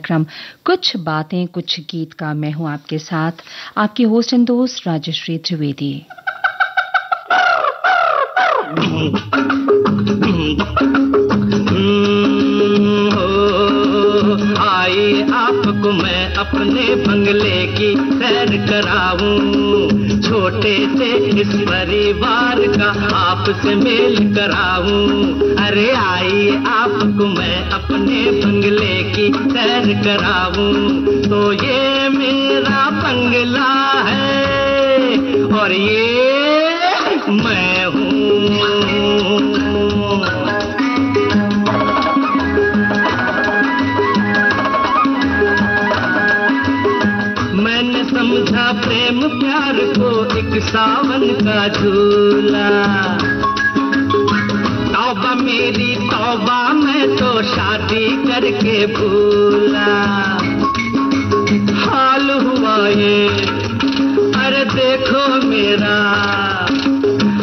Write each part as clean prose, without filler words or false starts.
कार्यक्रम कुछ बातें कुछ गीत का मैं हूं आपके साथ, आपकी होस्ट एंड दोस्त राजश्री त्रिवेदी। आइए आपको मैं अपने बंगले की सैर कराऊं, छोटे से इस परिवार का आपसे मेल कराऊं। अरे आइए आपको मैं अपने बंगले की सैर कराऊं। तो ये मेरा बंगला है और ये मैं हूँ। मैंने समझा प्रेम प्यार को एक सावन का झूला। तौबा मेरी तौबा, मैं तो शादी करके भूला। हाल हुआ ये, अरे देखो मेरा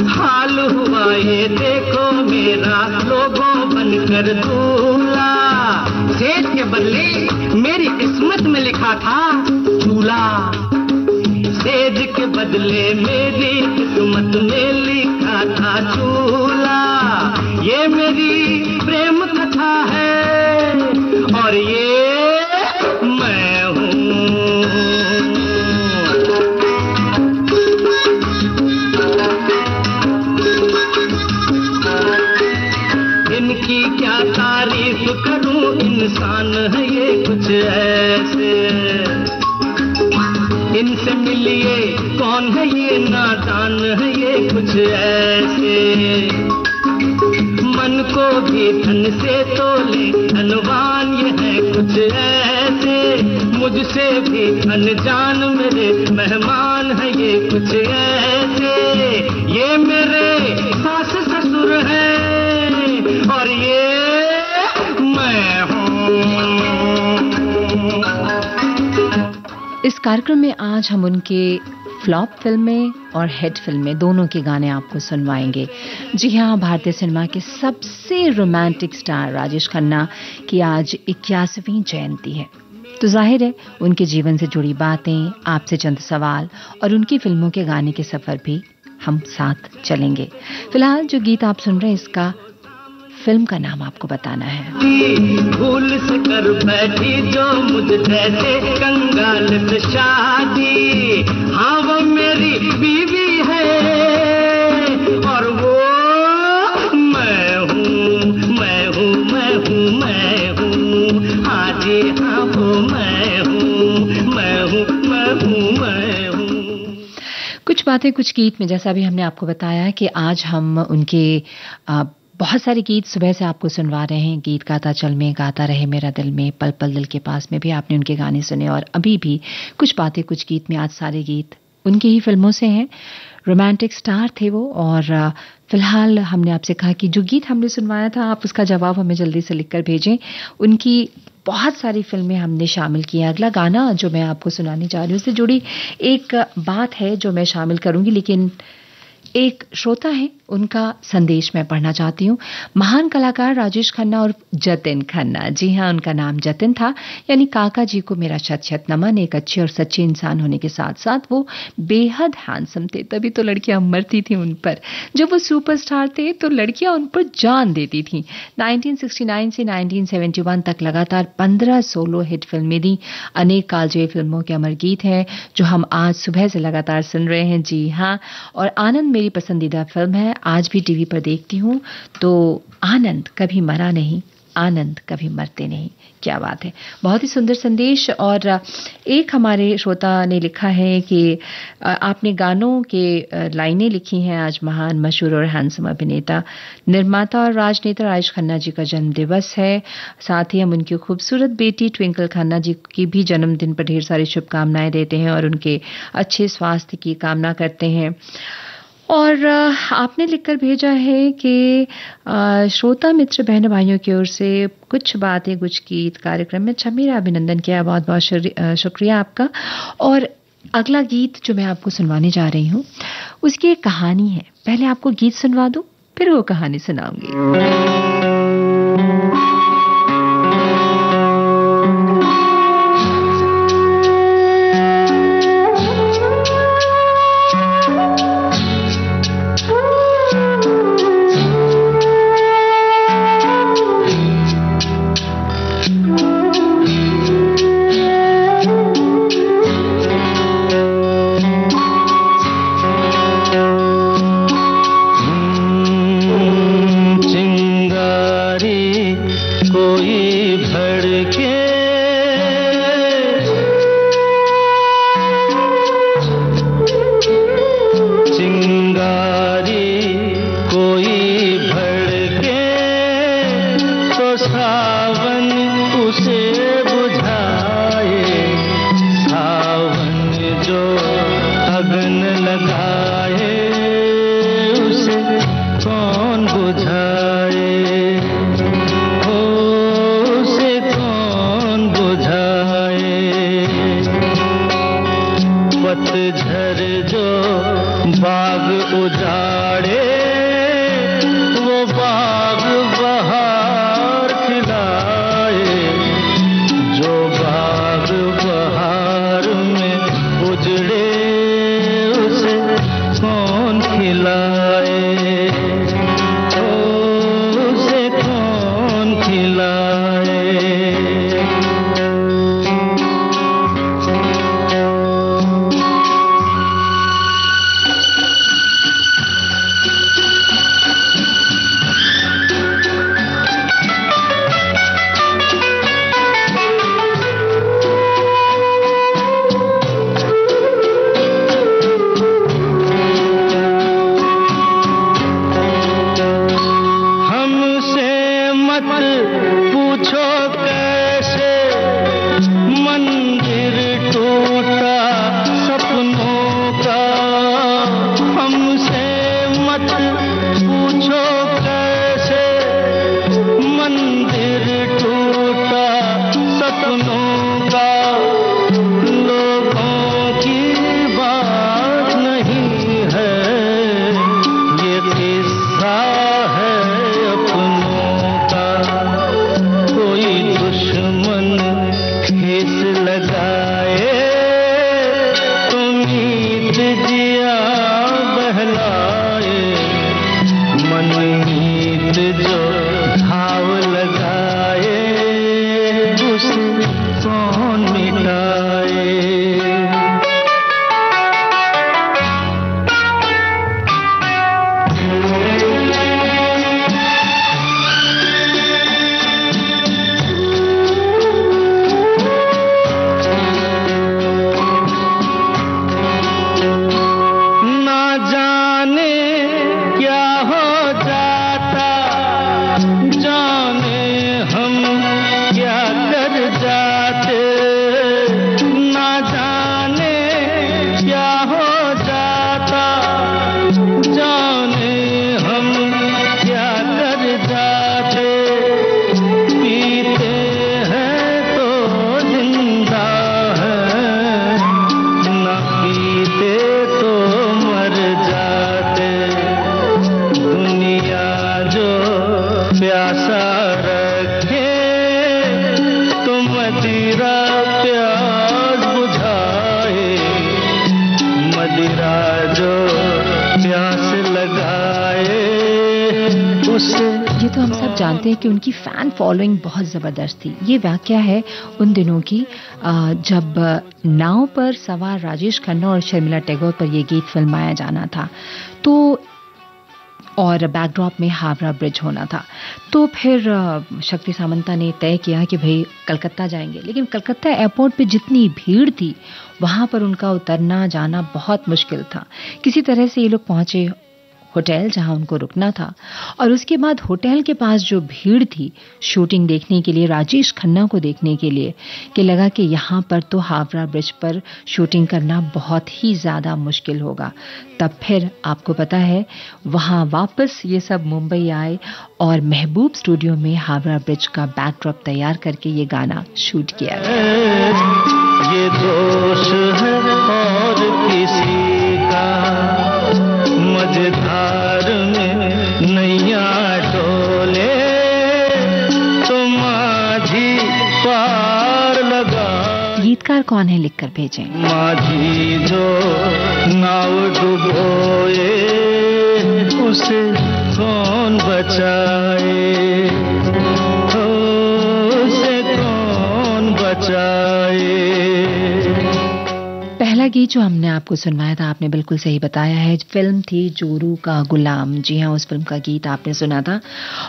हाल हुआ ये, देखो मेरा लोगों बनकर दूल्हा। सेठ के बदले मेरी किस्मत में लिखा था चूल्हा, सेज के बदले मेरी किस्मत में लिखा था चूल्हा। ये मेरी प्रेम कथा है और ये मैं हूँ। इनकी क्या तारीफ करूं, इंसान है ये कुछ ऐसे। इनसे मिलिए कौन है ये नादान है ये कुछ ऐसे। मन को भी धन से तोले धनवान ये है कुछ ऐसे। मुझसे भी अनजान मेरे मेहमान है ये कुछ ऐसे। ये मेरे सास ससुर हैं और ये मैं हूँ। इस कार्यक्रम में आज हम उनके फ्लॉप फिल्में और हिट फिल्में दोनों के गाने आपको सुनवाएंगे। जी हाँ, भारतीय सिनेमा के सबसे रोमांटिक स्टार राजेश खन्ना की आज 81वीं जयंती है, तो जाहिर है उनके जीवन से जुड़ी बातें, आपसे चंद सवाल और उनकी फिल्मों के गाने के सफर भी हम साथ चलेंगे। फिलहाल जो गीत आप सुन रहे हैं इसका फिल्म का नाम आपको बताना है। भूल से कर बैठी जो मुझ जैसे कंगाल से शादी। हाँ वो मेरी बीवी है और वो मैं हूँ, मैं हूँ, मैं हूँ, मैं हूँ। हाँ जी हाँ वो मैं हूँ, मैं हूँ, मैं हूँ, मैं हूँ। कुछ बातें कुछ गीत में जैसा भी हमने आपको बताया कि आज हम उनके बहुत सारे गीत सुबह से आपको सुनवा रहे हैं। गीत गाता चल में, गाता रहे मेरा दिल में, पल पल दिल के पास में भी आपने उनके गाने सुने और अभी भी कुछ बातें कुछ गीत में आज सारे गीत उनकी ही फिल्मों से हैं। रोमांटिक स्टार थे वो और फिलहाल हमने आपसे कहा कि जो गीत हमने सुनवाया था आप उसका जवाब हमें जल्दी से लिखकर भेजें। उनकी बहुत सारी फिल्में हमने शामिल की हैं। अगला गाना जो मैं आपको सुनाने जा रही हूँ उससे जुड़ी एक बात है जो मैं शामिल करूंगी, लेकिन एक श्रोता है उनका संदेश मैं पढ़ना चाहती हूँ। महान कलाकार राजेश खन्ना और जतिन खन्ना, जी हाँ उनका नाम जतिन था, यानी काका जी को मेरा शत शत नमन। एक अच्छे और सच्चे इंसान होने के साथ साथ वो बेहद हैंडसम थे, तभी तो लड़कियां मरती थी उन पर। जब वो सुपरस्टार थे तो लड़कियां उन पर जान देती थीं। 1969 से 1971 तक लगातार 15 सोलो हिट फिल्में दी। अनेक कालजयी फिल्मों के अमर गीत हैं जो हम आज सुबह से लगातार सुन रहे हैं। जी हाँ, और आनंद मेरी पसंदीदा फिल्म है, आज भी टीवी पर देखती हूँ तो आनंद कभी मरा नहीं, आनंद कभी मरते नहीं। क्या बात है, बहुत ही सुंदर संदेश। और एक हमारे श्रोता ने लिखा है कि आपने गानों के लाइनें लिखी हैं। आज महान मशहूर और हैंडसम अभिनेता, निर्माता और राजनेता राजेश खन्ना जी का जन्म दिवस है। साथ ही हम उनकी खूबसूरत बेटी ट्विंकल खन्ना जी की भी जन्मदिन पर ढेर सारी शुभकामनाएं देते हैं और उनके अच्छे स्वास्थ्य की कामना करते हैं। और आपने लिखकर भेजा है कि श्रोता मित्र बहन भाइयों की ओर से कुछ बातें कुछ गीत कार्यक्रम में अच्छा मेरा अभिनंदन किया। बहुत बहुत शुक्रिया आपका। और अगला गीत जो मैं आपको सुनवाने जा रही हूँ उसकी एक कहानी है। पहले आपको गीत सुनवा दूं फिर वो कहानी सुनाऊंगी। कौन मिटाए। ये तो हम सब जानते हैं कि उनकी फैन फॉलोइंग बहुत ज़बरदस्त थी। ये वाकया है उन दिनों की जब नाव पर सवार राजेश खन्ना और शर्मिला टैगोर पर यह गीत फिल्माया जाना था, तो और बैकड्रॉप में हावड़ा ब्रिज होना था। तो फिर शक्ति सामंता ने तय किया कि भाई कलकत्ता जाएंगे, लेकिन कलकत्ता एयरपोर्ट पे जितनी भीड़ थी वहां पर उनका उतरना जाना बहुत मुश्किल था। किसी तरह से ये लोग पहुंचे होटल जहां उनको रुकना था, और उसके बाद होटल के पास जो भीड़ थी शूटिंग देखने के लिए, राजेश खन्ना को देखने के लिए, कि लगा कि यहाँ पर तो हावड़ा ब्रिज पर शूटिंग करना बहुत ही ज़्यादा मुश्किल होगा। तब फिर आपको पता है वहाँ वापस ये सब मुंबई आए और महबूब स्टूडियो में हावड़ा ब्रिज का बैकड्रॉप तैयार करके ये गाना शूट किया गया। ये दोष है और किसी का, मझधार में नैया डोले तो माझी पार लगा। गीतकार कौन है लिखकर भेजें। माझी जो नाव डुबोए उसे कौन बचाए, उसे कौन बचाए। पहला गीत जो हमने आपको सुनवाया था, आपने बिल्कुल सही बताया है, फिल्म थी जोरू का गुलाम। जी हाँ, उस फिल्म का गीत आपने सुना था।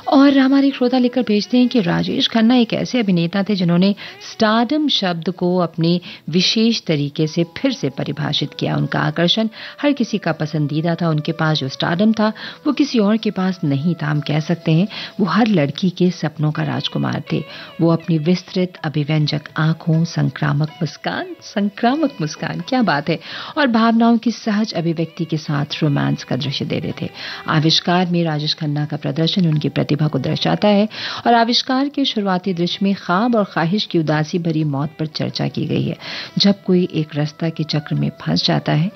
और हमारे श्रोता लिखकर भेजते हैं कि राजेश खन्ना एक ऐसे अभिनेता थे जिन्होंने स्टारडम शब्द को अपने विशेष तरीके से फिर से परिभाषित किया। उनका आकर्षण हर किसी का पसंदीदा था। उनके पास जो स्टारडम था वो किसी और के पास नहीं था। हम कह सकते हैं वो हर लड़की के सपनों का राजकुमार थे। वो अपनी विस्तृत अभिव्यंजक आंखों, संक्रामक मुस्कान, क्या बात है, और भावनाओं की सहज अभिव्यक्ति के साथ रोमांस का दृश्य दे रहे थे। आविष्कार में राजेश खन्ना का प्रदर्शन उनकी प्रतिभा को दर्शाता है, और आविष्कार के शुरुआती दृश्य में ख्वाब और ख्वाहिश की उदासी भरी मौत पर चर्चा की गई है। जब कोई एक रास्ता के चक्र में फंस जाता है,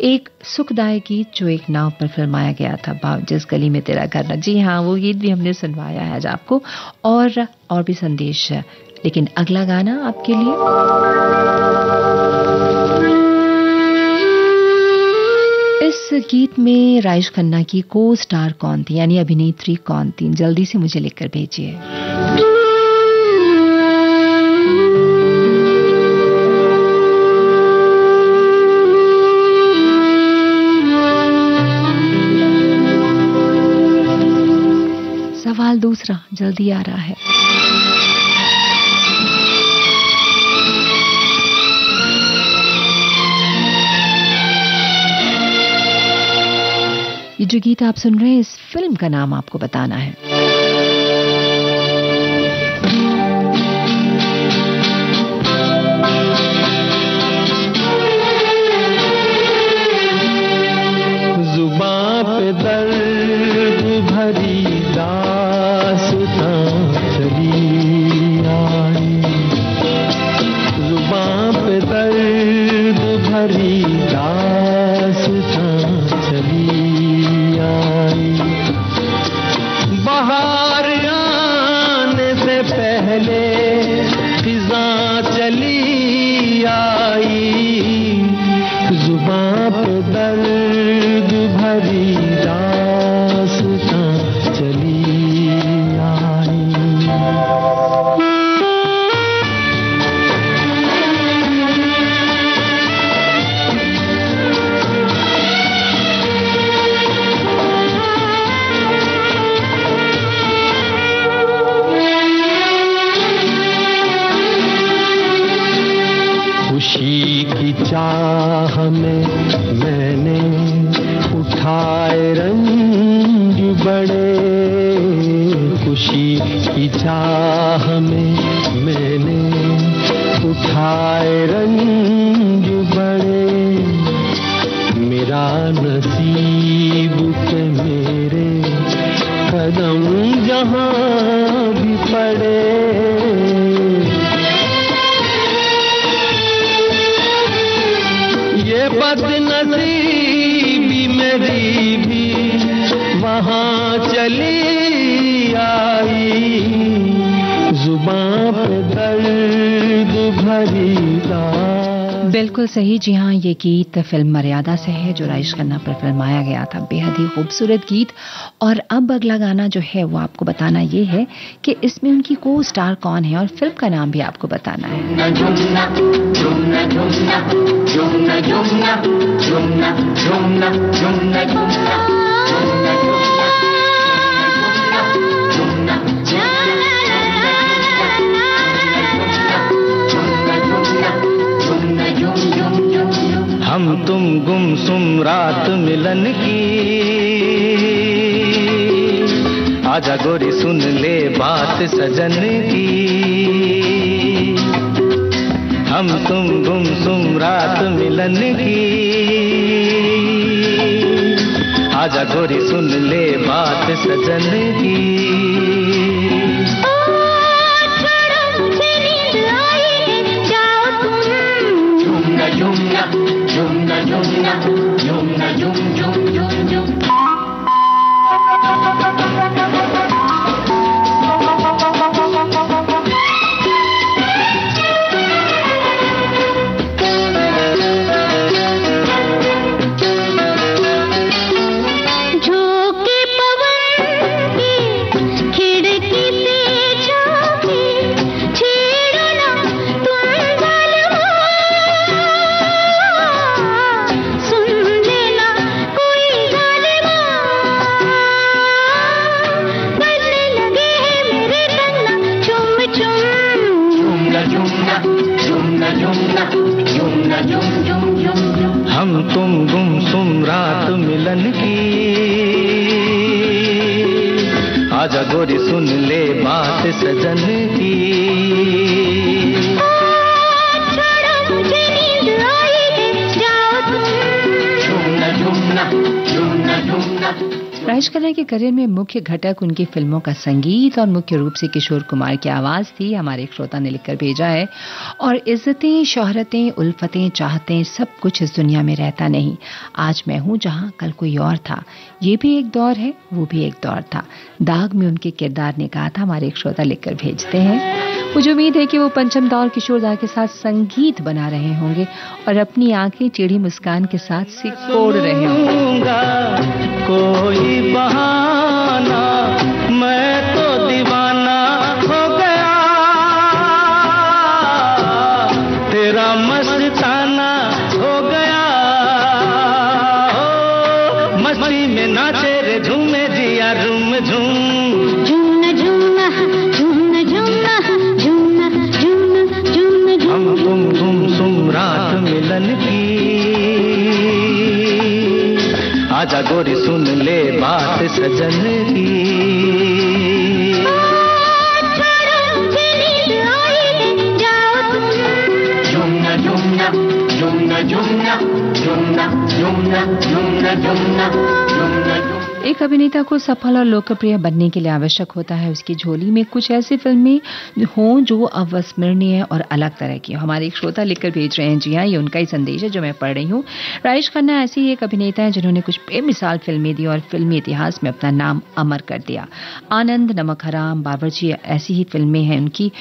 एक सुखदायक गीत जो एक नाव पर फिल्माया गया था, जिस गली में तेरा घर। जी हाँ, वो गीत भी हमने सुनवाया है आज आपको, और भी संदेश। लेकिन अगला गाना आपके लिए इस गीत में राजेश खन्ना की को स्टार कौन थी, यानी अभिनेत्री कौन थी, जल्दी से मुझे लिखकर भेजिए। सवाल दूसरा जल्दी आ रहा है। ये जो गीत आप सुन रहे हैं, इस फिल्म का नाम आपको बताना है। जुबां पे दर्द भरी दास्तां चली आई, जुबां पे दर्द भरी दास्तां चली आई। बाहर आने से पहले फिजा चली आई, जुबां पे दर्द भरी दास्तां चली आई। खुशी की चाह में मैंने उठाए रंग बड़े, खुशी की चाह में मैंने उठाए रंग बड़े, मेरा नसीब के मेरे कदम जहां भी पड़े। ये बदनसीबी मेरी भी वहां चली आई, जुबां पे दर्द भरी बात। बिल्कुल सही, जी हाँ, ये गीत फिल्म मर्यादा से है जो राजेश खन्ना पर फिल्माया गया था। बेहद ही खूबसूरत गीत। और अब अगला गाना जो है वो आपको बताना ये है कि इसमें उनकी को स्टार कौन है और फिल्म का नाम भी आपको बताना है। हम तुम गुमसुम रात मिलन की, आजा गोरी सुन ले बात सजन की। हम तुम गुमसुम रात मिलन की, आजा गोरी सुन ले बात सजन की। हम तुम गुमसुम रात मिलन की, आजा गोरी सुन ले बात सजन की। राजेश खन्ना के करियर में मुख्य घटक उनकी फिल्मों का संगीत और मुख्य रूप से किशोर कुमार की आवाज थी। हमारे एक श्रोता ने लिखकर भेजा है, और इज्जतें, शोहरतें, उल्फतें, चाहतें, सब कुछ इस दुनिया में रहता नहीं। आज मैं हूँ जहाँ कल कोई और था। ये भी एक दौर है, वो भी एक दौर था। दाग में उनके किरदार ने कहा था। हमारे एक श्रोता लिखकर भेजते हैं। मुझे उम्मीद है कि वो पंचम दौर किशोरदा के साथ संगीत बना रहे होंगे और अपनी आंखें टेढ़ी मुस्कान के साथ सिकोड़ रहे होंगे। कोई बहाना, मैं तो दीवाना हो गया, तेरा मस्ताना हो गया। मस्ती में नाचे रे झूमे जिया रूम झूम। हम तुम गुमसुम रात मिलन की, आजा गोरी सुन ले बात सजन की। जुमना जुमना जुमना जुमना जुमना जुमना जुमना जुमना जुमना। एक अभिनेता को सफल और लोकप्रिय बनने के लिए आवश्यक होता है उसकी झोली में कुछ ऐसी फिल्में हों जो अविस्मरणीय और अलग तरह की। हमारे एक श्रोता लिखकर भेज रहे हैं, जी हाँ, ये उनका ही संदेश है जो मैं पढ़ रही हूँ। राजेश खन्ना ऐसे ही एक अभिनेता है जिन्होंने कुछ बेमिसाल फिल्में दी और फिल्मी इतिहास में अपना नाम अमर कर दिया। आनंद, नमक हराम, बावर्ची ऐसी ही फिल्में हैं उनकी,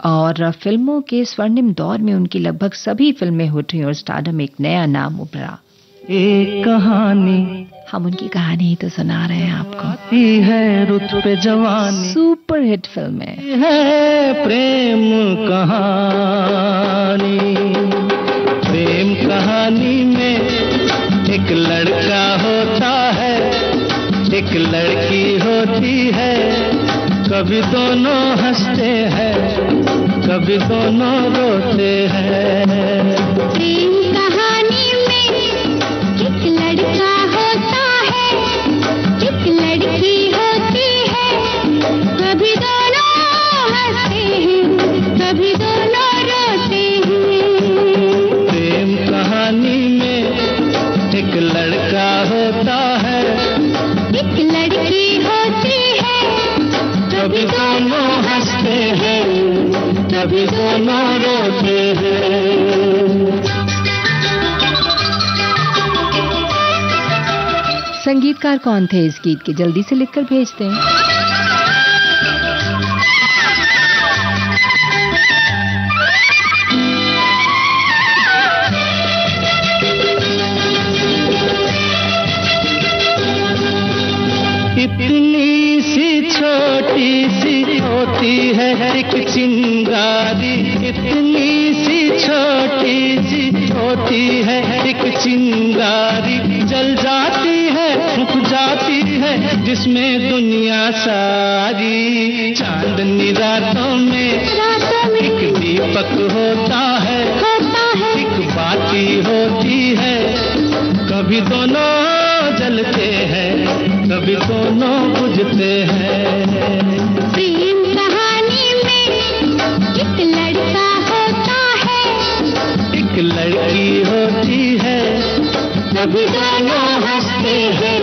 और फिल्मों के स्वर्णिम दौर में उनकी लगभग सभी फिल्में उठी और स्टारडम एक नया नाम उभरा। एक कहानी, हम उनकी कहानी ही तो सुना रहे हैं आपको। है रुत पे जवानी, सुपर हिट फिल्म है प्रेम कहानी। प्रेम कहानी में एक लड़का होता है, एक लड़की होती है। कभी दोनों हंसते हैं, कभी दोनों रोते हैं। दोनों रोते हैं। संगीतकार कौन थे इस गीत के? जल्दी से लिखकर भेजते हैं। इतनी सी छोटी सी होती है एक चिंगारी, इतनी सी छोटी सी होती है एक चिंगारी, जल जाती है फूक जाती है जिसमें दुनिया सारी। चांदनी रातों में एक दीपक होता है, एक बाती होती है, कभी दोनों जलते हैं कभी दोनों बुझते हैं। प्रेम कहानी में एक लड़का होता है, एक लड़की होती है, कभी दोनों हंसते हैं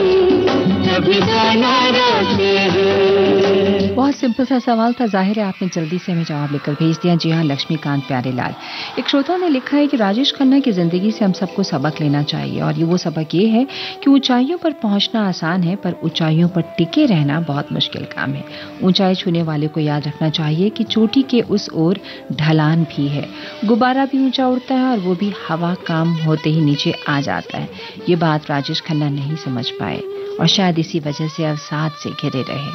कभी दोनों रोते हैं। बहुत सिंपल सा सवाल था, जाहिर है आपने जल्दी से हमें जवाब लेकर भेज दिया। जी हाँ, लक्ष्मीकांत प्यारेलाल। एक श्रोता ने लिखा है कि राजेश खन्ना की जिंदगी से हम सबको सबक लेना चाहिए, और ये वो सबक ये है कि ऊंचाइयों पर पहुंचना आसान है पर ऊंचाइयों पर टिके रहना बहुत मुश्किल काम है। ऊंचाई छूने वाले को याद रखना चाहिए कि चोटी के उस ओर ढलान भी है, गुब्बारा भी ऊंचा उड़ता है और वो भी हवा काम होते ही नीचे आ जाता है। ये बात राजेश खन्ना नहीं समझ पाए और शायद इसी वजह से अवसाद से घिरे रहे।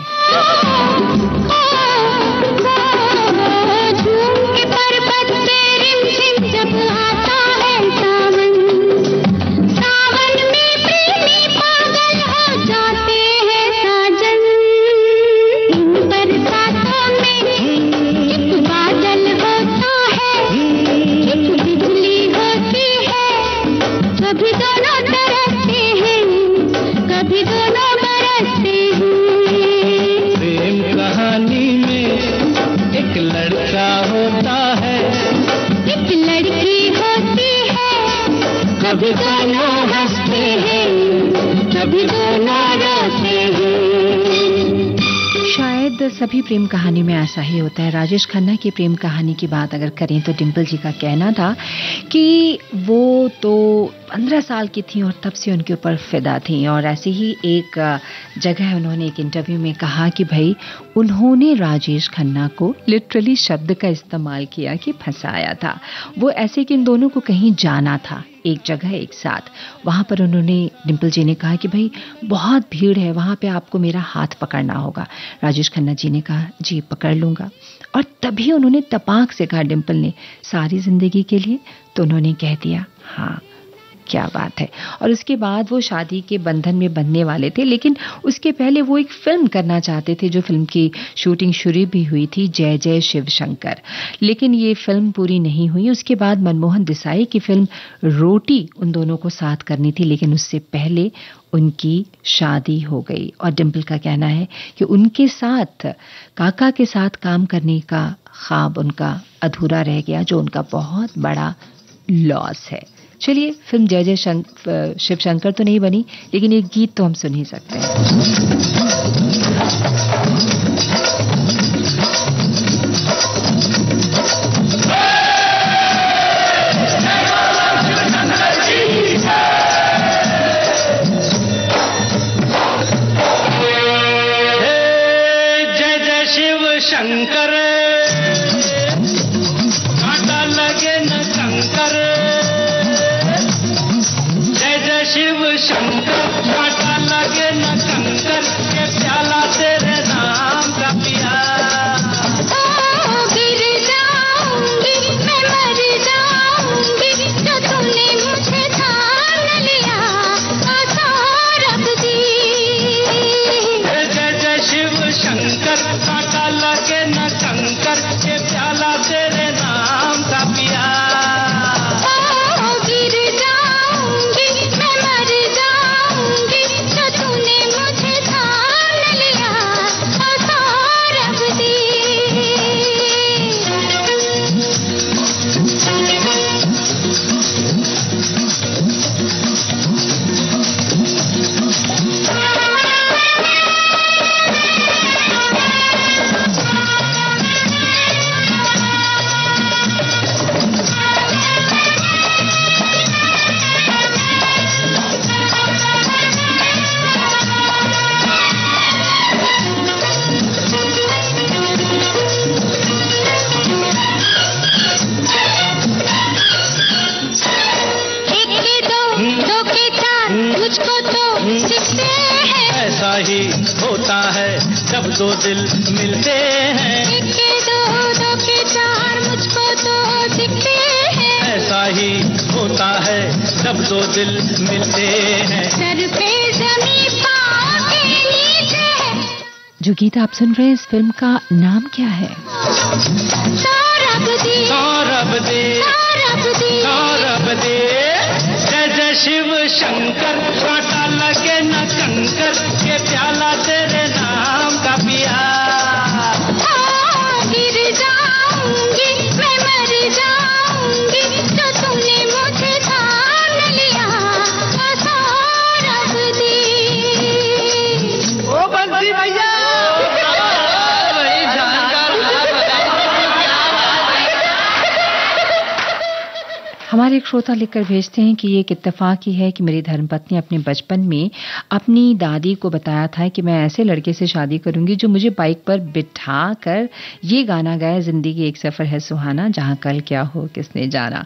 कभी दोनों हंसते हैं कभी दोनों रोते हैं। शायद सभी प्रेम कहानी में ऐसा ही होता है। राजेश खन्ना की प्रेम कहानी की बात अगर करें तो डिम्पल जी का कहना था कि वो तो 15 साल की थी और तब से उनके ऊपर फिदा थी, और ऐसे ही एक जगह उन्होंने एक इंटरव्यू में कहा कि भाई उन्होंने राजेश खन्ना को लिटरली शब्द का इस्तेमाल किया कि फंसाया था। वो ऐसे कि इन दोनों को कहीं जाना था एक जगह एक साथ। वहां पर उन्होंने, डिम्पल जी ने कहा कि भाई बहुत भीड़ है, वहां पे आपको मेरा हाथ पकड़ना होगा। राजेश खन्ना जी ने कहा जी पकड़ लूंगा, और तभी उन्होंने तपाक से कहा डिम्पल ने सारी जिंदगी के लिए, तो उन्होंने कह दिया हाँ क्या बात है। और उसके बाद वो शादी के बंधन में बंधने वाले थे, लेकिन उसके पहले वो एक फिल्म करना चाहते थे जो फिल्म की शूटिंग शुरू भी हुई थी, जय जय शिव शंकर, लेकिन ये फिल्म पूरी नहीं हुई। उसके बाद मनमोहन देसाई की फिल्म रोटी उन दोनों को साथ करनी थी, लेकिन उससे पहले उनकी शादी हो गई। और डिम्पल का कहना है कि उनके साथ, काका के साथ काम करने का ख्वाब उनका अधूरा रह गया, जो उनका बहुत बड़ा लॉस है। चलिए, फिल्म जय जय शिव शंकर तो नहीं बनी, लेकिन एक गीत तो हम सुन ही सकते हैं। जय जय शिव शंकर, कांटा लगे न कंकर। शिव शंकर, कांटा लगे न कंकर, के प्याला तेरे नाम का पिया। गिर जाऊंगी मैं, मर जाऊंगी, जो तूने मुझे ठान लिया, रख दी। जय जय शिव शंकर, कांटा लगे न कंकर, के प्याला तेरे नाम का पिया। गिर जाऊंगी मैं, मर जाऊंगी, ही होता है जब दो दिल मिलते हैं। एक के दो, दो के चार, मुझको तो दिखते हैं। ऐसा ही होता है जब दो दिल मिलते हैं। सर पे ज़मीं पाँव के नीचे है। जो गीत आप सुन रहे हैं इस फिल्म का नाम क्या है? सौरभ दे, सौरभ दे, सौरभ दे, सौरभ दे। जय जय शिव शंकर, कांटा लगे न कंकर, ये प्याला तेरे नाम का पिया। गिर जाऊंगी, मैं मर जाऊंगी, जो तुमने मुझे थाम लिया। सौरभ दे। ओ बंसी भैया, हमारे एक श्रोता लिखकर भेजते हैं कि ये एक इत्तेफाक ही है कि मेरी धर्मपत्नी अपने बचपन में अपनी दादी को बताया था कि मैं ऐसे लड़के से शादी करूंगी जो मुझे बाइक पर बिठा कर ये गाना गाए, जिंदगी एक सफर है सुहाना, जहां कल क्या हो किसने जाना।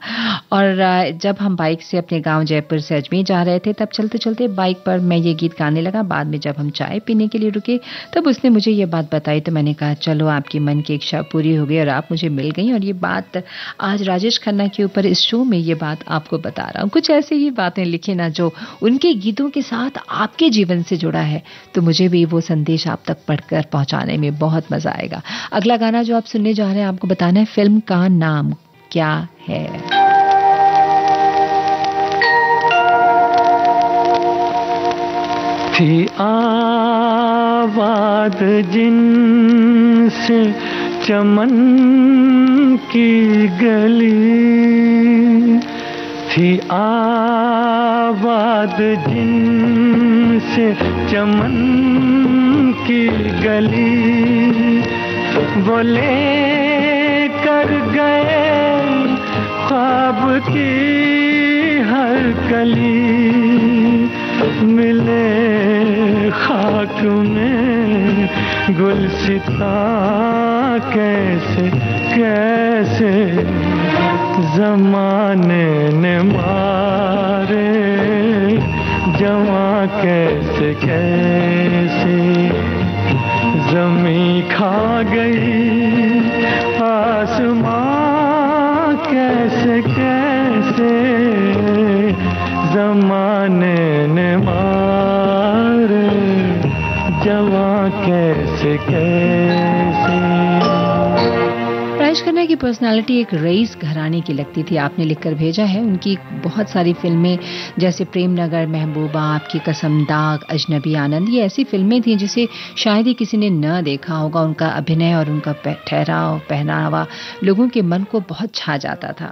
और जब हम बाइक से अपने गांव जयपुर से अजमेर जा रहे थे तब चलते चलते बाइक पर मैं ये गीत गाने लगा। बाद में जब हम चाय पीने के लिए रुके तब उसने मुझे ये बात बताई तो मैंने कहा चलो आपकी मन की इच्छा पूरी हो गई और आप मुझे मिल गई। और ये बात आज राजेश खन्ना के ऊपर इस शो में ये बात आपको बता रहा हूँ। कुछ ऐसी ही बातें लिखी ना जो उनके गीतों के साथ आपके जीवन से जुड़ा है, तो मुझे भी वो संदेश आप तक पढ़कर पहुंचाने में बहुत मजा आएगा। अगला गाना जो आप सुनने जा रहे हैं आपको बताना है फिल्म का नाम क्या है। थी आबाद जिनसे चमन की गली, थी आबाद जिनसे चमन की गली, बोले कर गए ख्वाब की हर कली, मिले खाक में गुलसिता कैसे कैसे जमाने ने मारे, जवां कैसे कैसे जमी खा गई, आसमां कैसे कैसे जमाने ने मारे, जवां कैसे कैसे। राजेश खन्ना की पर्सनालिटी एक रईस घराने की लगती थी। आपने लिखकर भेजा है उनकी बहुत सारी फिल्में जैसे प्रेम नगर, महबूबा, आपकी कसम, दाग, अजनबी, आनंद, ये ऐसी फिल्में थी जिसे शायद ही किसी ने न देखा होगा। उनका अभिनय और उनका ठहराव, पहनावा लोगों के मन को बहुत छा जाता था।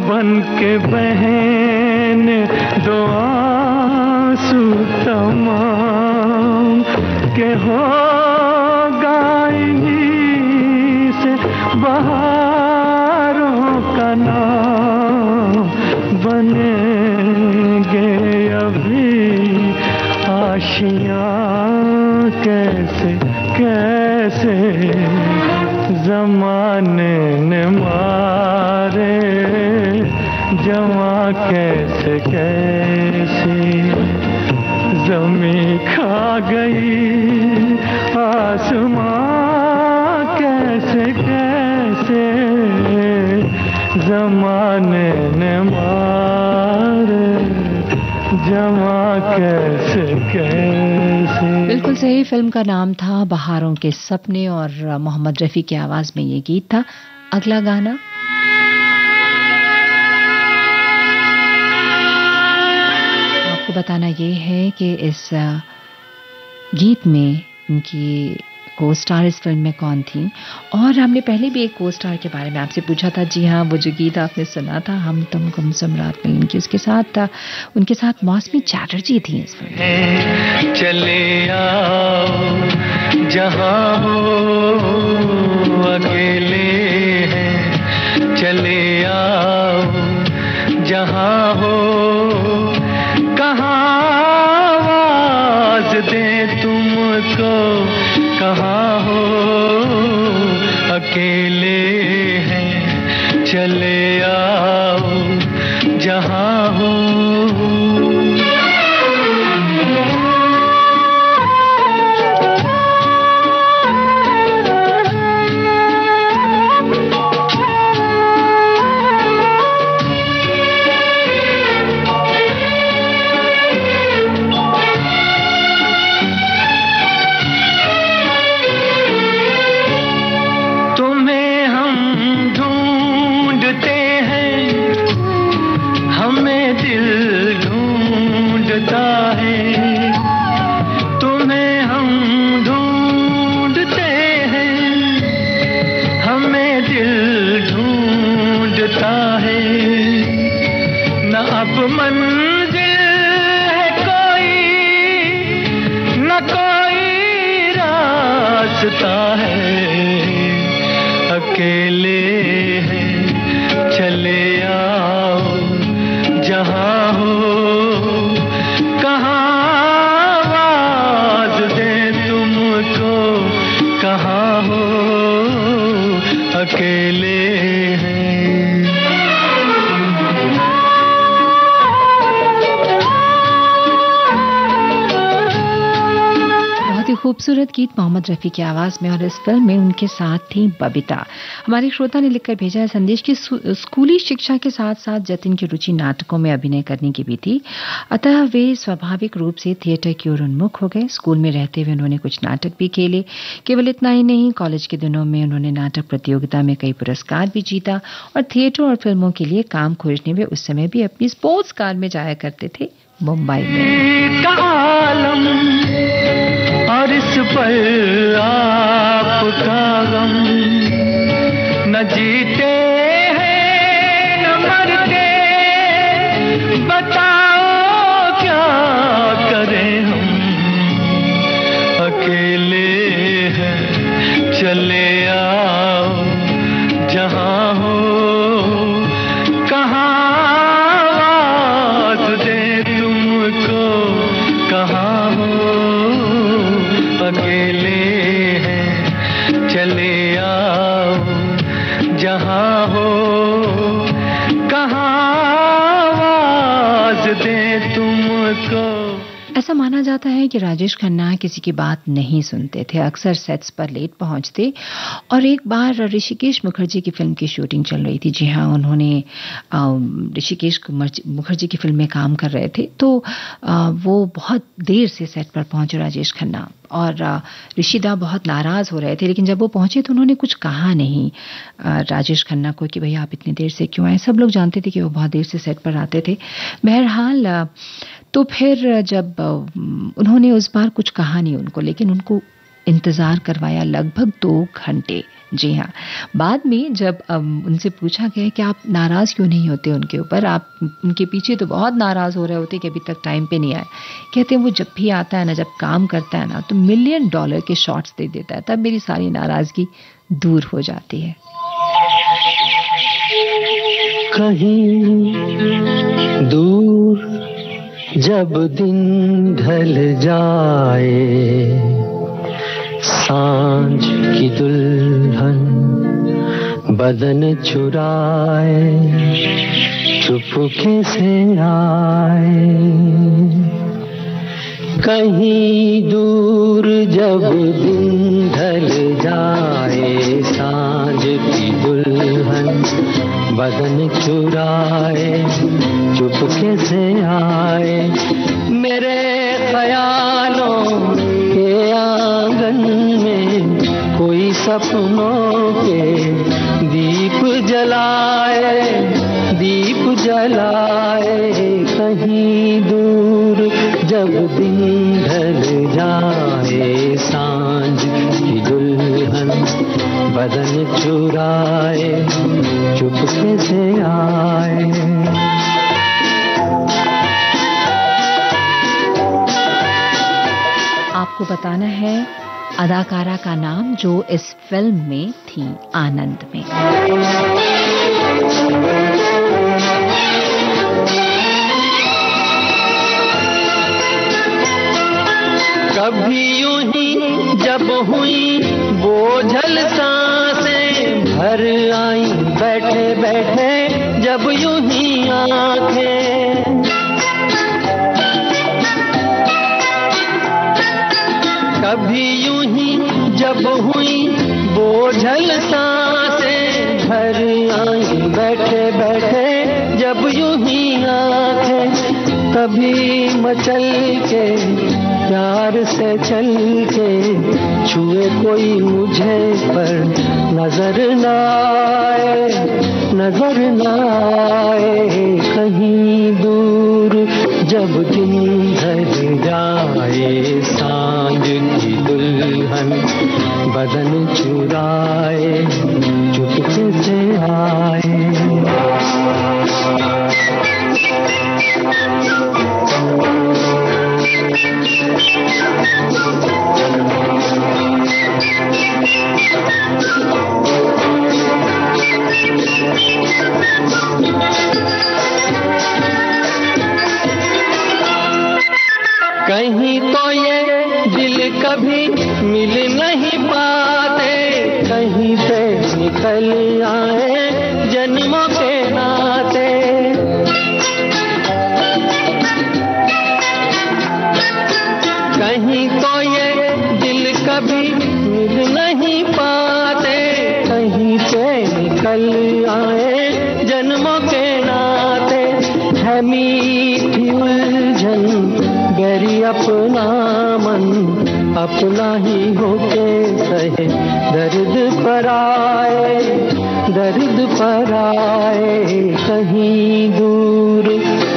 बन के बहन दो आंसू तमाम के हो गाएंगी से बहारों का नाम, बनेंगे अभी आशियां कैसे कैसे जमाने ने मारे, जवां कैसे कैसे जमी खा गई, आसमां कैसे कैसे जमाने ने मारे, जवां कैसे कैसे। बिल्कुल सही। फिल्म का नाम था बहारों के सपने और मोहम्मद रफी की आवाज में ये गीत था। अगला गाना आपको बताना ये है कि इस गीत में उनकी को स्टार इस फिल्म में कौन थी। और हमने पहले भी एक को स्टार के बारे में आपसे पूछा था। जी हाँ, वो जो गीत आपने सुना था हम तुम गुम सम्राट फिल्म की, उसके साथ उनके साथ मौसमी चैटर्जी थी इस फिल्म में। चले आओ जहाँ हो अकेले हैं, चले आओ जहाँ हो, कहाँ आवाज दे तुमको, कहाँ हो अकेले हैं, चले आओ जहाँ हो। अब मंजिल है कोई न कोई रास्ता है, अकेले हैं चले आओ जहाँ हो, कहाँ आवाज दे तुमको, कहाँ हो अकेले हैं। खूबसूरत गीत मोहम्मद रफ़ी की आवाज़ में, और इस फिल्म में उनके साथ थी बबीता। हमारे श्रोता ने लिखकर भेजा है संदेश कि स्कूली शिक्षा के साथ साथ जतिन की रुचि नाटकों में अभिनय करने की भी थी, अतः वे स्वाभाविक रूप से थिएटर की ओर उन्मुख हो गए। स्कूल में रहते हुए उन्होंने कुछ नाटक भी खेले। केवल इतना ही नहीं, कॉलेज के दिनों में उन्होंने नाटक प्रतियोगिता में कई पुरस्कार भी जीता, और थिएटर और फिल्मों के लिए काम खोजने में उस समय भी अपनी स्पोर्ट्स कार में जाया करते थे मुंबई में। और इस पर आपका गम, न जीते हैं न मरते, बताओ क्या करें हम, अकेले हैं चले आओ जहाँ हो, कहाँ आवाज दे तुमको, कहाँ हो अकेले हैं चले आओ जहाँ हो, कहाँ आवाज दे तुमको। ऐसा माना जाता है कि राजेश खन्ना किसी की बात नहीं सुनते थे, अक्सर सेट्स पर लेट पहुंचते, और एक बार ऋषिकेश मुखर्जी की फिल्म की शूटिंग चल रही थी। जी हाँ, उन्होंने ऋषिकेश मुखर्जी की फिल्म में काम कर रहे थे, तो वो बहुत देर से सेट पर पहुंचे राजेश खन्ना, और ऋषिदा बहुत नाराज हो रहे थे। लेकिन जब वो पहुंचे तो उन्होंने कुछ कहा नहीं राजेश खन्ना को कि भैया आप इतनी देर से क्यों आए। सब लोग जानते थे कि वो बहुत देर से सेट पर आते थे। बहरहाल तो फिर जब उन्होंने उस बार कुछ कहा नहीं उनको, लेकिन उनको इंतजार करवाया लगभग 2 घंटे। जी हाँ, बाद में जब उनसे पूछा गया कि आप नाराज क्यों नहीं होते उनके ऊपर, आप उनके पीछे तो बहुत नाराज हो रहे होते कि अभी तक टाइम पे नहीं आए। कहते हैं वो जब भी आता है ना, जब काम करता है ना, तो $1 मिलियन के शॉट्स दे देता है, तब मेरी सारी नाराजगी दूर हो जाती है। कहीं दूर जब दिन ढल जाए, सांझ की दुल्हन बदन चुराए, चुपके से आए। कहीं दूर जब दिन ढल जाए, सांझ की दुल्हन बदन चुराए, चुपके से आए। मेरे ख्यालों के आंगन में कोई सपनों के दीप जलाए, दीप जलाए। कहीं दूर जब दिन ढल जाए, सांझ की दुल्हन बदन चुराए, चुपके से आए। आपको बताना है अदाकारा का नाम जो इस फिल्म में थी, आनंद में। कभी यूं ही जब हुई बोझल सांसें भर आई, बैठे बैठे जब यूं ही आंखें, कभी यूं ही जब हुई बोझल सांसें भर आई, बैठे बैठे जब यूं ही आंखें। कभी मचल के प्यार से चल के छुए कोई मुझे पर नजर न आए, नजर न आए। कहीं दूर जब दिन ढल जाए, सांझ की दुल्हन बदन चुराए, चुपके से आए। मिल नहीं पाते, कहीं से निकल आए जन्मों के नाते। कहीं तो ये दिल कभी मिल नहीं पाते, कहीं से निकल आए जन्मों के नाते। है मीठी उलझन गरी अपना मन, अपना ही होके सहे दर्द पर आए, दर्द पर आए। कहीं दूर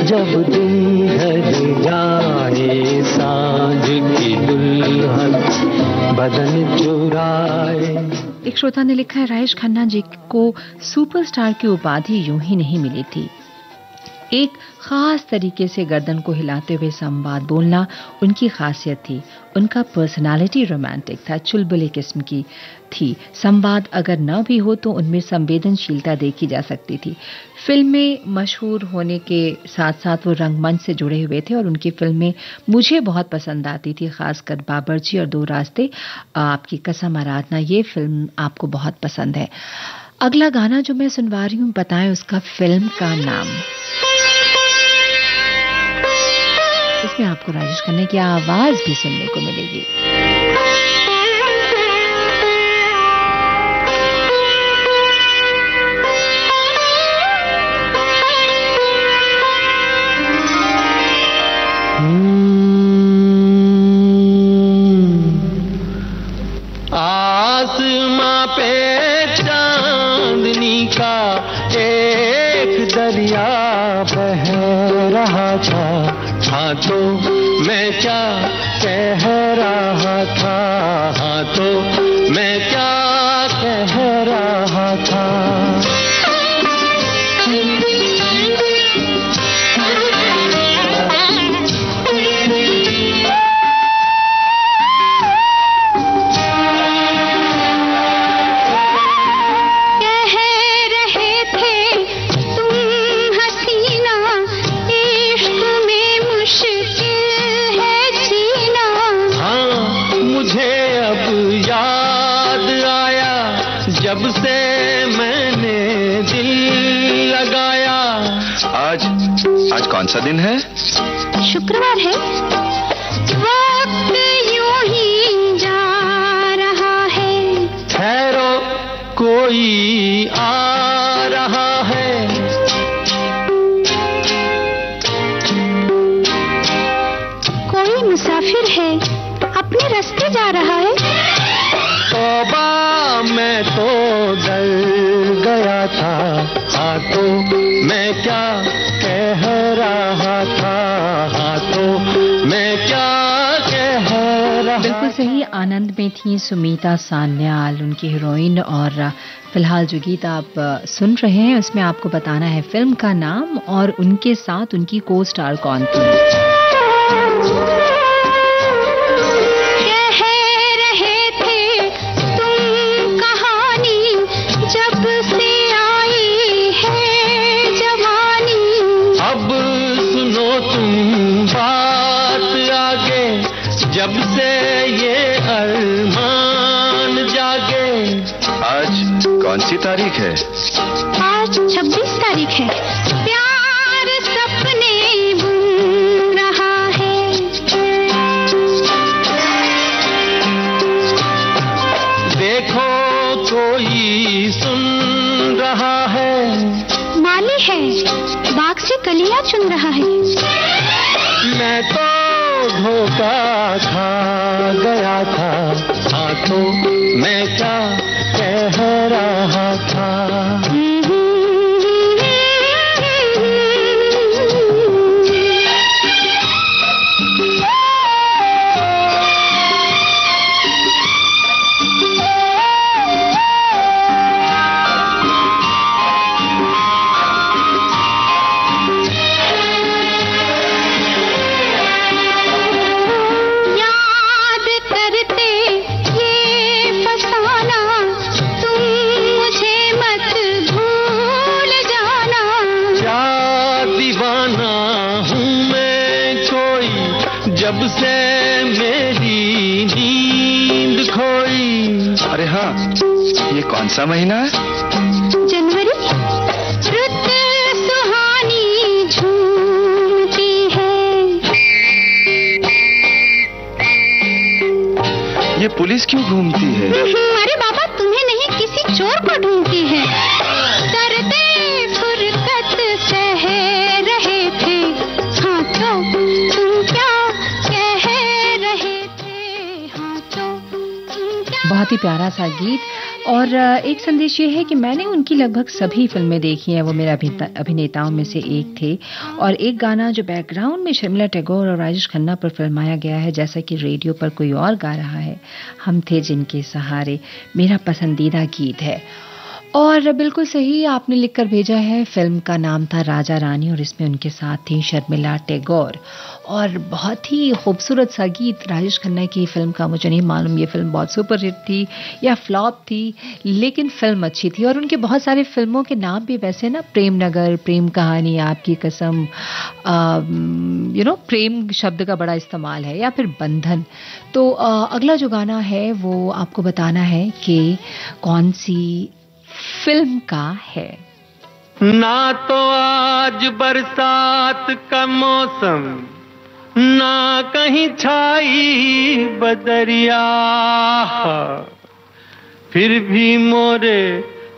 जब दिन ढल जाए, सांझ की दुल्हन बदन चुराए। एक श्रोता ने लिखा है, राजेश खन्ना जी को सुपरस्टार की उपाधि यूं ही नहीं मिली थी। एक खास तरीके से गर्दन को हिलाते हुए संवाद बोलना उनकी खासियत थी। उनका पर्सनालिटी रोमांटिक था, चुलबुले किस्म की थी। संवाद अगर न भी हो तो उनमें संवेदनशीलता देखी जा सकती थी। फिल्में मशहूर होने के साथ साथ वो रंगमंच से जुड़े हुए थे और उनकी फिल्में मुझे बहुत पसंद आती थी, खासकर बाबरची और दो रास्ते, आपकी कसम आराधना। ये फिल्म आपको बहुत पसंद है। अगला गाना जो मैं सुनवा रही हूँ, बताएं उसका फिल्म का नाम। इसमें आपको राजेश खन्ना की आवाज भी सुनने को मिलेगी। आसमां पे चांदनी का एक दरिया बह रहा था, हाँ तो मैं क्या कह रहा था, हाँ तो मैं क्या कह रहा था। जब से मैंने दिल लगाया। आज कौन सा दिन है? शुक्रवार है। वक्त यूं ही जा रहा है। ठहरो कोई आ रहा है। कोई मुसाफिर है, अपने रास्ते जा रहा है। तौबा मैं तो डर गया था, हाँ तो मैं क्या कह रहा था, हाँ तो मैं क्या कह रहा। बिल्कुल सही। आनंद में थी सुमीता सान्याल, उनकी हीरोइन। और फिलहाल जो गीत आप सुन रहे हैं उसमें आपको बताना है फिल्म का नाम और उनके साथ उनकी को स्टार कौन थी। जब से ये अरमान जागे। आज कौन सी तारीख है? आज 26 तारीख है। प्यार सपने बुन रहा है। देखो कोई सुन रहा है। माली है, बाग से कलियां चुन रहा है। मैं तो धोखा खा गया था, हाँ तो मैं क्या कह रहा था। जब से मेरी नींद हाँ, ये कौन सा महीना है? जनवरी। रुत सुहानी झूमती है। ये पुलिस क्यों घूमती है? अरे बाबा, तुम्हें नहीं, किसी चोर को ढूंढती है। दर्दे फुरकत सह रहे थे, हाँ तो तुम क्या कह रहे थे, हाँ तो तुम क्या। बहुत ही प्यारा सा गीत। और एक संदेश ये है कि मैंने उनकी लगभग सभी फिल्में देखी हैं, वो मेरे अभिनेताओं में से एक थे। और एक गाना जो बैकग्राउंड में शर्मिला टैगोर और राजेश खन्ना पर फिल्माया गया है, जैसा कि रेडियो पर कोई और गा रहा है, हम थे जिनके सहारे, मेरा पसंदीदा गीत है। और बिल्कुल सही आपने लिखकर भेजा है। फिल्म का नाम था राजा रानी और इसमें उनके साथ थी शर्मिला टैगोर। और बहुत ही खूबसूरत सा गीत राजेश खन्ना की फिल्म का। मुझे नहीं मालूम ये फिल्म बहुत सुपरहिट थी या फ्लॉप थी, लेकिन फिल्म अच्छी थी। और उनके बहुत सारे फिल्मों के नाम भी वैसे ना, प्रेम नगर, प्रेम कहानी, आपकी कसम, प्रेम शब्द का बड़ा इस्तेमाल है, या फिर बंधन। तो अगला जो गाना है वो आपको बताना है कि कौन सी फिल्म का है। ना तो आज बरसात का मौसम, ना कहीं छाई बदरिया, फिर भी मोरे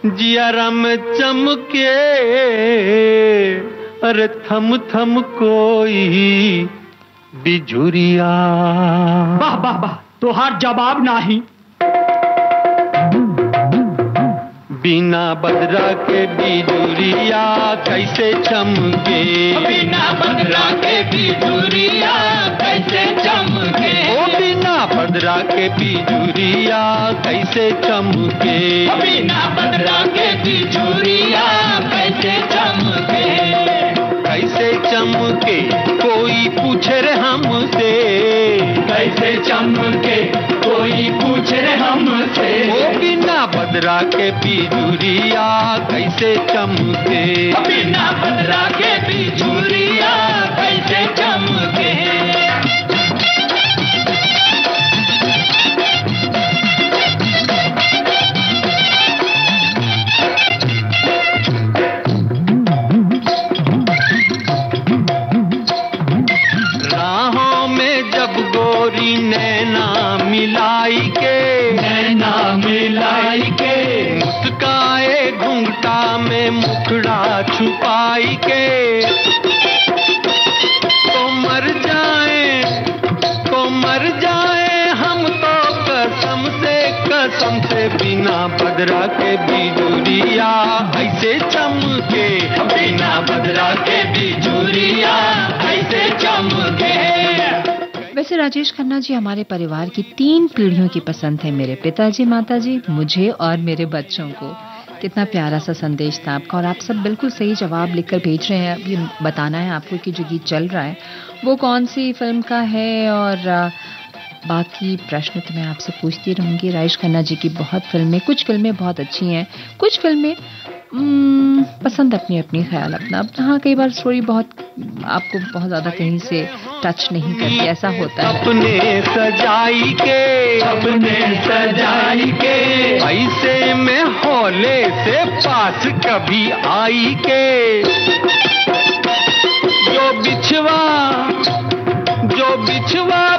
जियारा में चमके, अरे थम थम कोई बिजुरिया। वाह वाह वाह, तोहार जवाब नाही। बिना बदरा के बिजुरिया कैसे चमके, बिना बदरा के बिजुरिया कैसे चमके, ओ बिना बदरा के बिजुरिया कैसे चमके, बिना बदरा के बिजुरिया कैसे चमके, कैसे चमके कोई पूछे रे हमसे, कैसे चमके कोई पूछे रे हमसे, ओ बिना बदरा के बिजुरिया कैसे चमके, बिना बदरा के बिजुरिया कैसे चमके। राहों में जब गोरी नैना मिलाई के, नैना मिलाई के, मुस्काए घूंघटा में मुखड़ा छुपाई के, तो मर जाए हम तो कसम से बिना बदरा के बिजुरिया ऐसे चमके, बिना बदरा के बिजुरिया ऐसे चमके। वैसे राजेश खन्ना जी हमारे परिवार की 3 पीढ़ियों की पसंद है, मेरे पिताजी, माताजी, मुझे और मेरे बच्चों को। कितना प्यारा सा संदेश था आपका। और आप सब बिल्कुल सही जवाब लिखकर भेज रहे हैं। अभी बताना है आपको कि जो गीत चल रहा है वो कौन सी फिल्म का है। और बाकी प्रश्न तो मैं आपसे पूछती रहूंगी। राजेश खन्ना जी की बहुत फिल्में, कुछ फिल्में बहुत अच्छी हैं, कुछ फिल्में पसंद अपनी अपनी, ख्याल अपना। हाँ, कई बार स्टोरी बहुत आपको बहुत ज्यादा कहीं से टच नहीं करती, ऐसा होता है। अपने सजाई के ऐसे में हौले से पास कभी आई के, जो बिछवा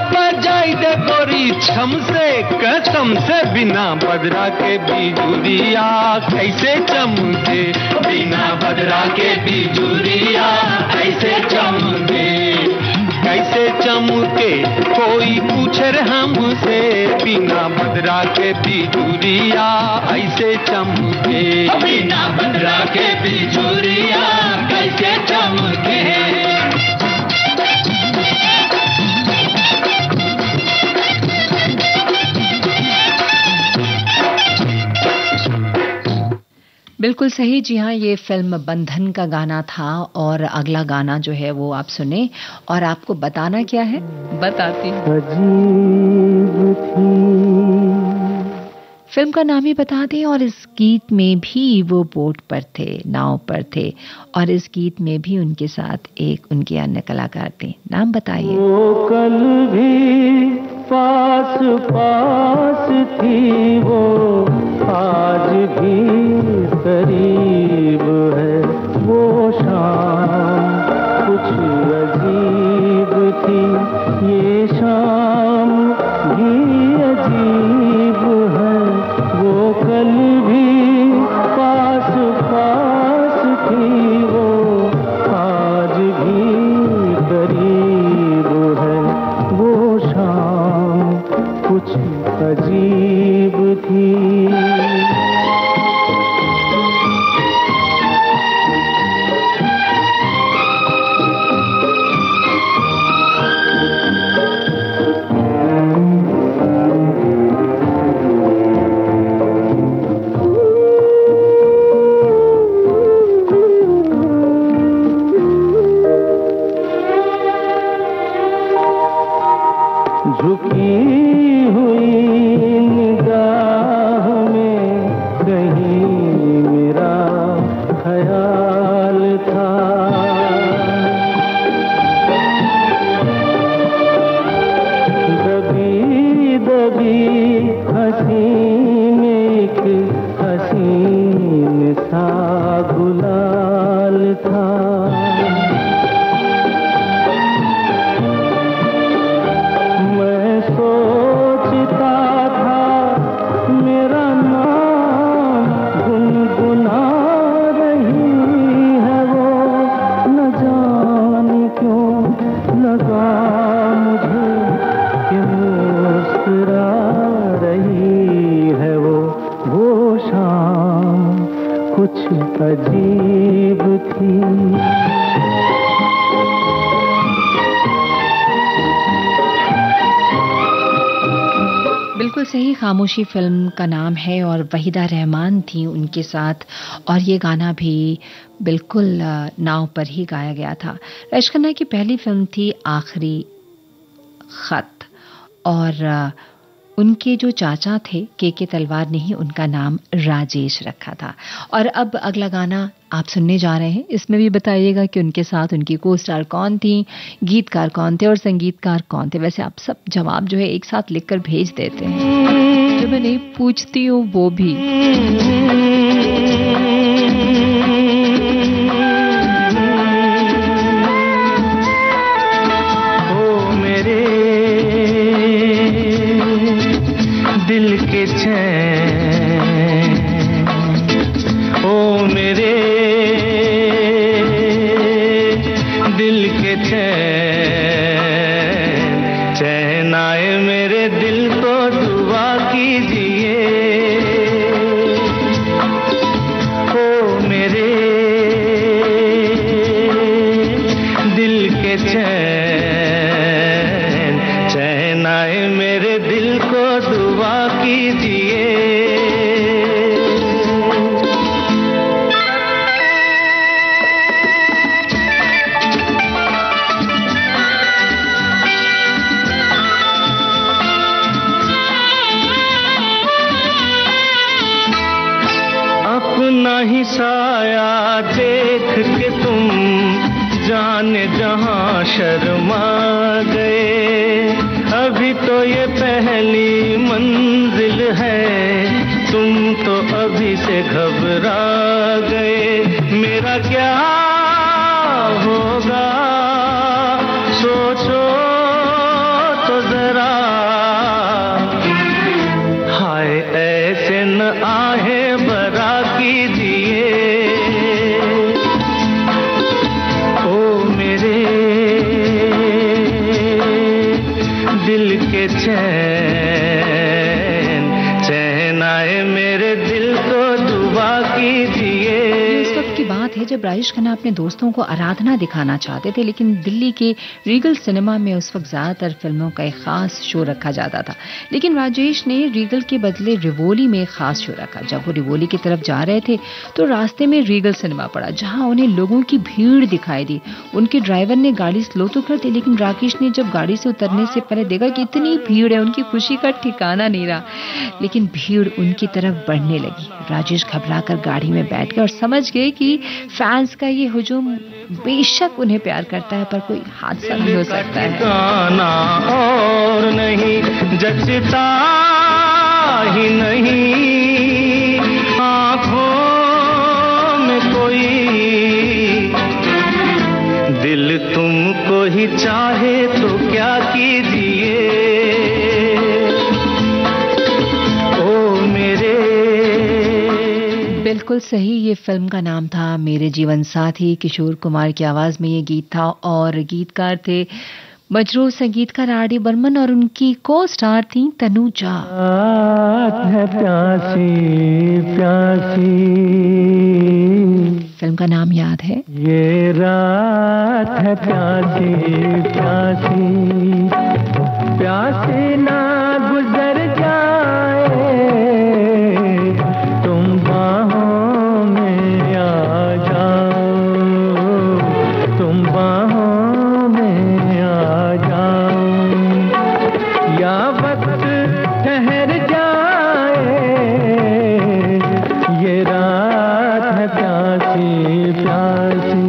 बजाई दे गोरी छम से कसम से, बिना बदरा के बिजुरिया कैसे चमके, बिना बदरा के बिजुरिया कैसे चमके, कैसे चमके कोई पूछे रे हमसे, बिना बदरा के बिजुरिया ऐसे चमके, बिना बदरा के बिजुरिया कैसे चमके। बिल्कुल सही। जी हाँ, ये फिल्म बंधन का गाना था। और अगला गाना जो है वो आप सुने और आपको बताना क्या है, बताती हूँ। फिल्म का नाम ही बता दें। और इस गीत में भी वो बोट पर थे, नाव पर थे, और इस गीत में भी उनके साथ एक उनके अन्य कलाकार थे। नाम बताइए। वो कल भी पास पास थी वो आज भी करीब है। वो शाम कुछ अजीब थी, ये शाम भी अजीब है। वो कल भी पास पास थी, वो आज भी करीब है। वो शाम कुछ अजीब थी। झुकी हुई निगाह में कहीं मेरा ख्याल था। दबी दबी हंसी में एक हसीन सा गुलाल था। सोचता था मेरा नाम गुनगुना रही है वो, न जाने क्यों लगा मुझे कि मुस्कुरा रही है वो शाम कुछ अजीब थी। बिल्कुल सही, खामोशी फिल्म का नाम है और वहीदा रहमान थी उनके साथ, और ये गाना भी बिल्कुल नाव पर ही गाया गया था। राजेश खन्ना की पहली फिल्म थी आखिरी खत, और उनके जो चाचा थे के तलवार ने ही उनका नाम राजेश रखा था। और अब अगला गाना आप सुनने जा रहे हैं, इसमें भी बताइएगा कि उनके साथ उनकी को स्टार कौन थी, गीतकार कौन थे और संगीतकार कौन थे। वैसे आप सब जवाब जो है एक साथ लिखकर भेज देते हैं, जो मैं नहीं पूछती हूँ वो भी। दिल के चैन, ओ मेरे दिल के चैन, चैन आए मेरे दिल को दुआ कीजिए। ओ मेरे दिल के चैन, चैन आए मेरे दिल को दुआ कीजिए। अपना ही साया देख के तुम जाने जहां शर्मा गए। अभी तो ये पहली मंजिल है, तुम तो अभी से घबरा गए। मेरा क्या होगा सोचो तो जरा, हाय ऐसे न आहे बरा कीजिए। ओ मेरे दिल के चैन, चैन आए मेरे दिल को दुआ कीजिए। इस वक्त की बात है जब राजेश खन्ना अपने दोस्तों को आराधना दिखाना चाहते थे, लेकिन दिल्ली के रीगल सिनेमा में उस वक्त ज्यादातर फिल्मों का एक खास शो रखा जाता था। लेकिन राजेश ने रीगल के बदले रिवोली में एक खास शो रखा। जब वो रिवोली की तरफ जा रहे थे तो रास्ते में रीगल सिनेमा पड़ा, जहां उन्हें लोगों की भीड़ दिखाई दी। उनके ड्राइवर ने गाड़ी स्लो तो कर दी, लेकिन राकेश ने जब गाड़ी से उतरने से पहले देखा कि इतनी भीड़ है, उनकी खुशी का ठिकाना नहीं रहा। लेकिन भीड़ उनकी तरफ बढ़ने लगी। राजेश घबराकर गाड़ी में बैठ गए और समझ गए कि फैन फैंस का ये हुजूम बेशक उन्हें प्यार करता है, पर कोई हादसा नहीं हो सकता है। ठिकाना और नहीं, जचता ही नहीं आँखों में कोई, दिल तुमको ही चाहे तो क्या कीजिए ओ मेरे। बिल्कुल सही, ये फिल्म का नाम था मेरे जीवन साथी। किशोर कुमार की आवाज में ये गीत था और गीतकार थे मजरूह संगीतकार आर.डी. बर्मन और उनकी को स्टार थी तनुजा। रात है प्यासी प्यासी, फिल्म का नाम याद है? ये रात है प्यासी प्यासी, प्यासी ना गुजर जाए, तुम बाहों में आ जाओ, तुम बाहों में आ जाओ, या वक्त ठहर जाए, ये रात है प्यासी प्यासी।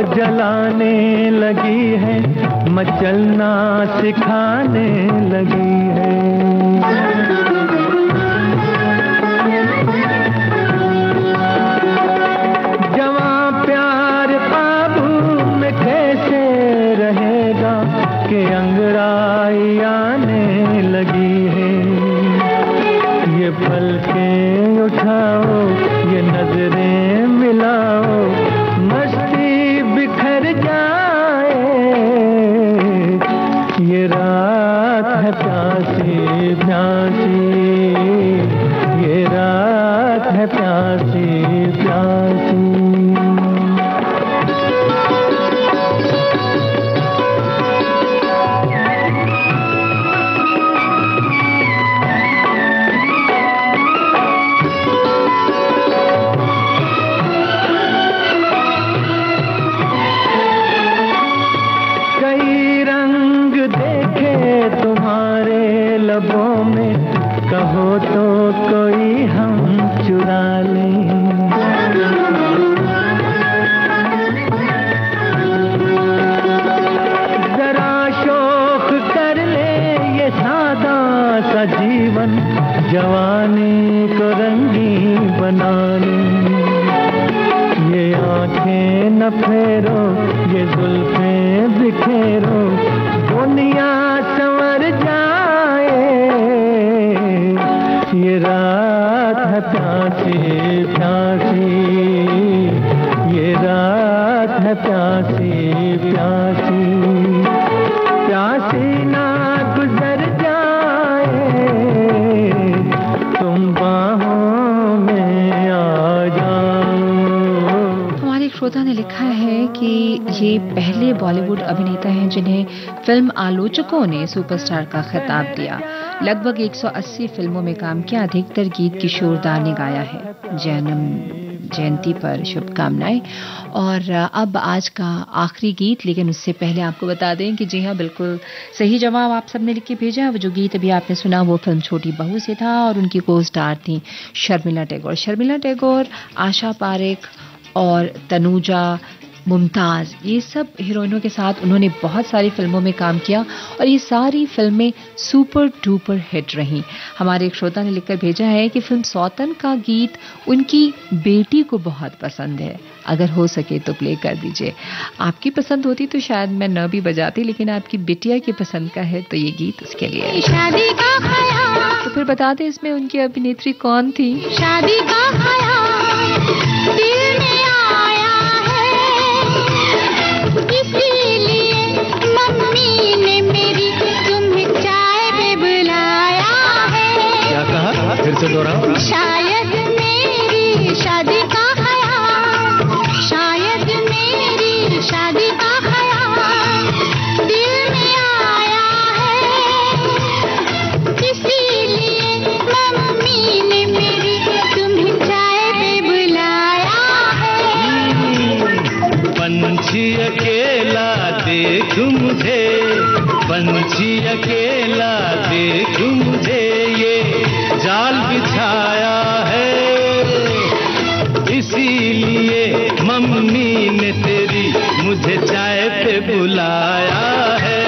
जलाने लगी है, मचलना सिखाने लगी है, जवां प्यार काबू में कैसे रहेगा कि अंगड़ाई आने लगी है, ये पलकें उठाओ, ये नजरें मिलाओ, मस्ती बिखर जाए, ये रात है प्यासी प्यासी, ये रात है प्यासी प्यासी। लबों में कहो तो कोई हम चुरा लें, जरा शौक कर ले ये सादा सा जीवन, जवानी को रंगीन बना ले, ये आंखें न फेरो, ये जुल्फें बिखेरो, दुनिया संवर जाए, ये रात है प्यासी प्यासी, ये रात है प्यासी प्यासी, प्यासी ना गुजर जाए, तुम बाहों में आ जाओ। हमारे श्रोता ने लिखा है कि ये पहले बॉलीवुड अभिनेता हैं जिन्हें फिल्म आलोचकों ने सुपरस्टार का खिताब दिया। लगभग 180 फिल्मों में काम किया, अधिकतर गीत किशोर दा ने गाया है। जन्म जयंती पर शुभकामनाएं। और अब आज का आखिरी गीत, लेकिन उससे पहले आपको बता दें कि जी हाँ, बिल्कुल सही जवाब आप सबने लिख के भेजा। वो जो गीत अभी आपने सुना वो फिल्म छोटी बहू से था और उनकी को स्टार थी शर्मिला टैगोर। शर्मिला टैगोर, आशा पारेख और तनुजा, मुमताज़, ये सब हीरोइनों के साथ उन्होंने बहुत सारी फिल्मों में काम किया और ये सारी फिल्में सुपर डुपर हिट रहीं। हमारे एक श्रोता ने लिखकर भेजा है कि फिल्म सौतन का गीत उनकी बेटी को बहुत पसंद है, अगर हो सके तो प्ले कर दीजिए। आपकी पसंद होती तो शायद मैं न भी बजाती, लेकिन आपकी बिटिया की पसंद का है तो ये गीत उसके लिए। शादी का ख्याल, तो फिर बता दें इसमें उनकी अभिनेत्री कौन थी? शादी का ख्याल दिल में आया है, इसीलिए मम्मी ने मेरी तुम्हें चाय पे बुलाया है। क्या कहा? फिर से दोहराओ। शायद मेरी शादी का ख्याल, शायद मेरी शादी का ख्याल दिल में आया है, पंछी अकेला देख मुझे ये जाल बिछाया है, इसीलिए मम्मी ने तेरी मुझे चाय पे बुलाया है,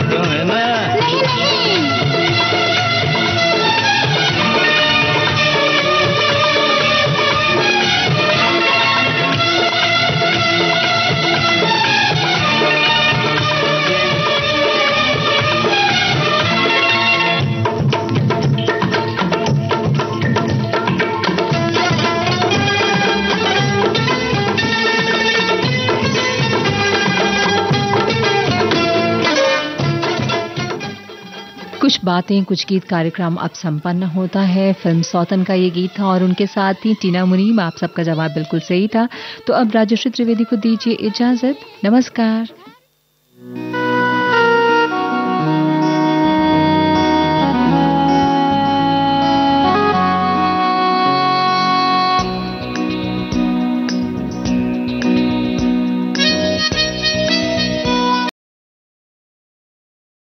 क्यों है ना? कुछ बातें कुछ गीत कार्यक्रम अब संपन्न होता है। फिल्म सौतन का ये गीत था और उनके साथ ही टीना मुनीम। आप सबका जवाब बिल्कुल सही था। तो अब राजश्री त्रिवेदी को दीजिए इजाजत। नमस्कार।